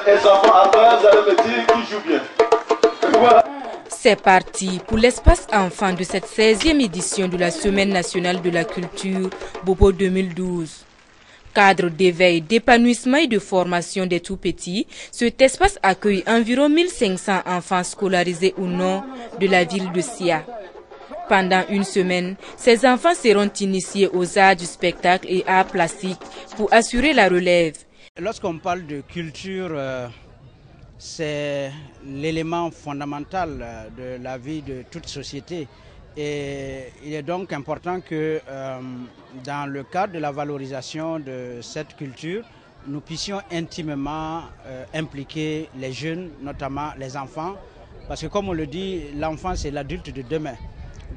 Les enfants, après, vous allez me dire qui joue bien. Voilà. C'est parti pour l'espace enfant de cette 16e édition de la Semaine nationale de la culture, Bobo 2012. Cadre d'éveil, d'épanouissement et de formation des tout-petits, cet espace accueille environ 1500 enfants scolarisés ou non de la ville de Sia. Pendant une semaine, ces enfants seront initiés aux arts du spectacle et arts plastiques pour assurer la relève. Lorsqu'on parle de culture, c'est l'élément fondamental de la vie de toute société. Et il est donc important que dans le cadre de la valorisation de cette culture, nous puissions intimement impliquer les jeunes, notamment les enfants. Parce que comme on le dit, l'enfant c'est l'adulte de demain.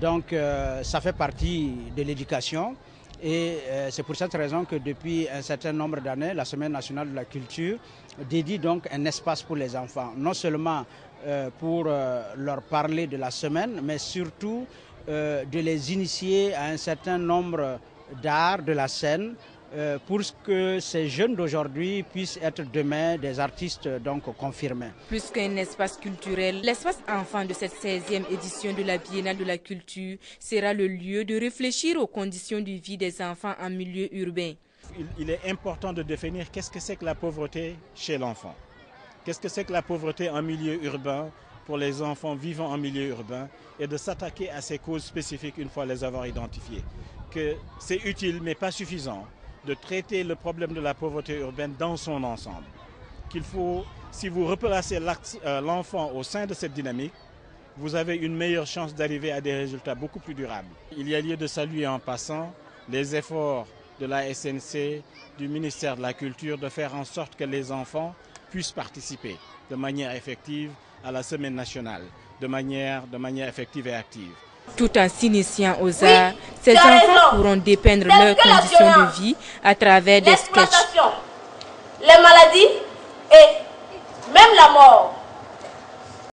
Donc ça fait partie de l'éducation. Et c'est pour cette raison que depuis un certain nombre d'années, la Semaine nationale de la culture dédie donc un espace pour les enfants. Non seulement pour leur parler de la semaine, mais surtout de les initier à un certain nombre d'arts de la scène pour que ces jeunes d'aujourd'hui puissent être demain des artistes donc confirmés. Plus qu'un espace culturel, l'espace enfant de cette 16e édition de la Biennale de la culture sera le lieu de réfléchir aux conditions de vie des enfants en milieu urbain. Il est important de définir qu'est-ce que c'est que la pauvreté chez l'enfant. Qu'est-ce que c'est que la pauvreté en milieu urbain pour les enfants vivant en milieu urbain et de s'attaquer à ces causes spécifiques une fois les avoir identifiées. Que c'est utile mais pas suffisant de traiter le problème de la pauvreté urbaine dans son ensemble. Qu'il faut, si vous replacez l'enfant au sein de cette dynamique, vous avez une meilleure chance d'arriver à des résultats beaucoup plus durables. Il y a lieu de saluer en passant les efforts de la SNC, du ministère de la Culture, de faire en sorte que les enfants puissent participer de manière effective à la Semaine nationale, de manière effective et active. Tout en s'initiant aux arts, ces enfants pourront dépeindre leurs conditions de vie à travers des sketchs. Les maladies et même la mort.